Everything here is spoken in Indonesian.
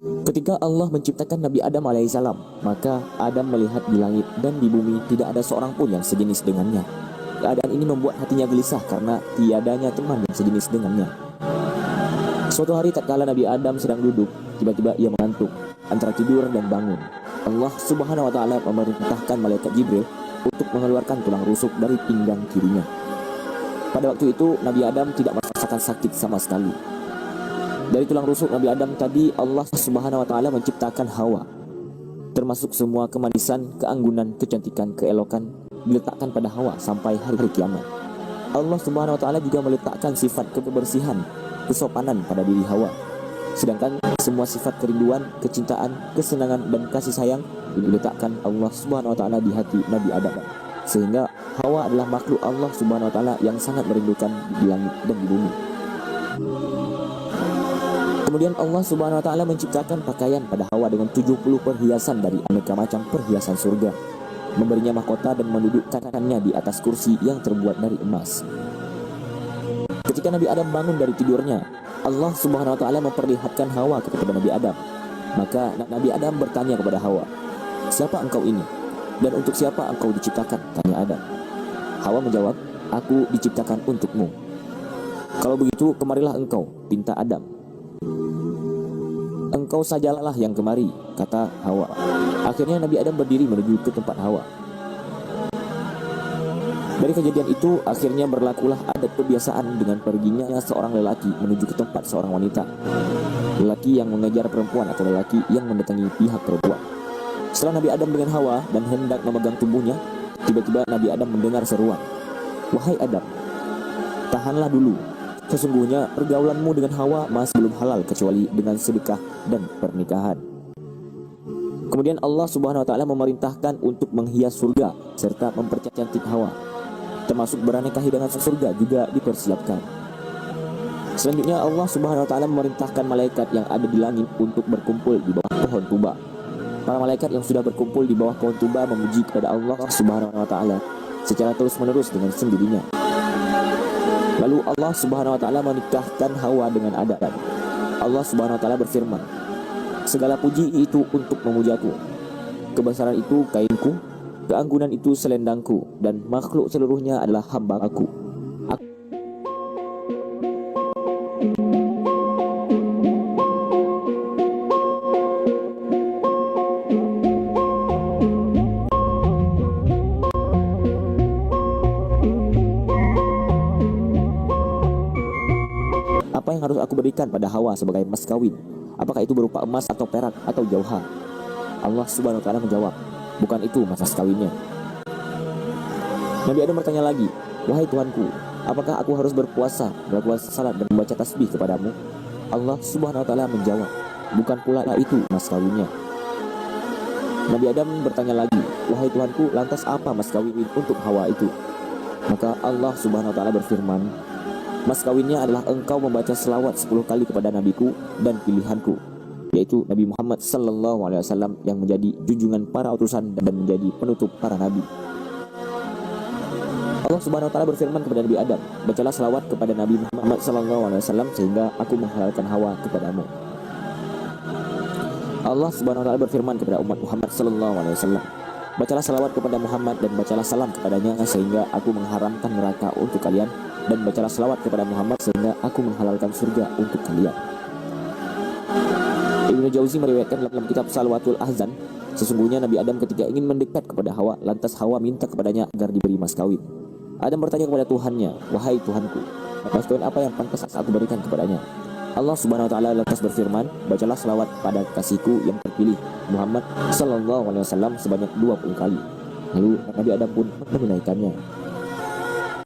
Ketika Allah menciptakan Nabi Adam alaihissalam, maka Adam melihat di langit dan di bumi tidak ada seorang pun yang sejenis dengannya. Keadaan ini membuat hatinya gelisah karena tiadanya teman yang sejenis dengannya. Suatu hari tatkala Nabi Adam sedang duduk, tiba-tiba ia mengantuk antara tidur dan bangun. Allah Subhanahu wa taala memerintahkan malaikat Jibril untuk mengeluarkan tulang rusuk dari pinggang kirinya. Pada waktu itu Nabi Adam tidak merasakan sakit sama sekali. Dari tulang rusuk Nabi Adam tadi, Allah Subhanahu wa taala menciptakan Hawa. Termasuk semua kemanisan, keanggunan, kecantikan, keelokan diletakkan pada Hawa sampai hari kiamat. Allah Subhanahu wa taala juga meletakkan sifat kebersihan, kesopanan pada diri Hawa. Sedangkan semua sifat kerinduan, kecintaan, kesenangan dan kasih sayang diletakkan Allah Subhanahu wa taala di hati Nabi Adam. Sehingga Hawa adalah makhluk Allah Subhanahu wa taala yang sangat merindukan di langit dan di bumi. Kemudian Allah Subhanahu wa taala menciptakan pakaian pada Hawa dengan 70 perhiasan dari aneka macam perhiasan surga, memberinya mahkota dan mendudukkannya di atas kursi yang terbuat dari emas. Ketika Nabi Adam bangun dari tidurnya, Allah Subhanahu wa taala memperlihatkan Hawa kepada Nabi Adam. Maka Nabi Adam bertanya kepada Hawa, "Siapa engkau ini? Dan untuk siapa engkau diciptakan?" tanya Adam. Hawa menjawab, "Aku diciptakan untukmu." "Kalau begitu, kemarilah engkau," pinta Adam. "Engkau sajalah yang kemari," kata Hawa. Akhirnya Nabi Adam berdiri menuju ke tempat Hawa. Dari kejadian itu, akhirnya berlakulah adat kebiasaan dengan perginya seorang lelaki menuju ke tempat seorang wanita. Lelaki yang mengejar perempuan atau lelaki yang mendatangi pihak perempuan. Setelah Nabi Adam dengan Hawa dan hendak memegang tubuhnya, tiba-tiba Nabi Adam mendengar seruan, "Wahai Adam, tahanlah dulu. Sesungguhnya pergaulanmu dengan Hawa masih belum halal kecuali dengan sedekah dan pernikahan." Kemudian Allah Subhanahu wa taala memerintahkan untuk menghias surga serta mempercantik Hawa. Termasuk beraneka hidangan surga juga dipersiapkan. Selanjutnya Allah Subhanahu wa taala memerintahkan malaikat yang ada di langit untuk berkumpul di bawah pohon tuba. Para malaikat yang sudah berkumpul di bawah pohon tuba memuji kepada Allah Subhanahu wa taala secara terus-menerus dengan sendirinya. Lalu Allah Subhanahu wa taala menikahkan Hawa dengan Adam. Allah Subhanahu wa taala berfirman, "Segala puji itu untuk memujaku. Kebesaran itu kainku, keanggunan itu selendangku, dan makhluk seluruhnya adalah hamba aku." Apa yang harus aku berikan pada Hawa sebagai mas kawin? Apakah itu berupa emas atau perak atau jauhar? Allah Subhanahu wa taala menjawab, "Bukan itu mas kawinnya." Nabi Adam bertanya lagi, "Wahai Tuhanku, apakah aku harus berpuasa, melakukan salat dan membaca tasbih kepadamu?" Allah Subhanahu wa taala menjawab, "Bukan pula itu mas kawinnya." Nabi Adam bertanya lagi, "Wahai Tuhanku, lantas apa mas kawin untuk Hawa itu?" Maka Allah Subhanahu wa taala berfirman, "Mas kawinnya adalah engkau membaca selawat 10 kali kepada nabiku dan pilihanku, yaitu Nabi Muhammad sallallahu alaihi wasallam yang menjadi junjungan para utusan dan menjadi penutup para nabi." Allah Subhanahu wa taala berfirman kepada Nabi Adam, "Bacalah selawat kepada Nabi Muhammad sallallahu alaihi wasallam sehingga aku menghalalkan Hawa kepadamu." Allah Subhanahu wa taala berfirman kepada umat Muhammad sallallahu alaihi wasallam, "Bacalah selawat kepada Muhammad dan bacalah salam kepadanya sehingga aku mengharamkan neraka untuk kalian, dan bacalah selawat kepada Muhammad sehingga aku menghalalkan surga untuk kalian." Ibnu Jauzi meriwayatkan dalam kitab Salwatul Ahzan, sesungguhnya Nabi Adam ketika ingin mendekat kepada Hawa, lantas Hawa minta kepadanya agar diberi mas kawin. Adam bertanya kepada Tuhannya, "Wahai Tuhanku, mas kawin apa yang pantas aku berikan kepadanya?" Allah Subhanahu wa taala lantas berfirman, "Bacalah selawat pada kasihku yang terpilih Muhammad sallallahu alaihi wasallam sebanyak 20 kali." Lalu Nabi Adam pun menunaikannya.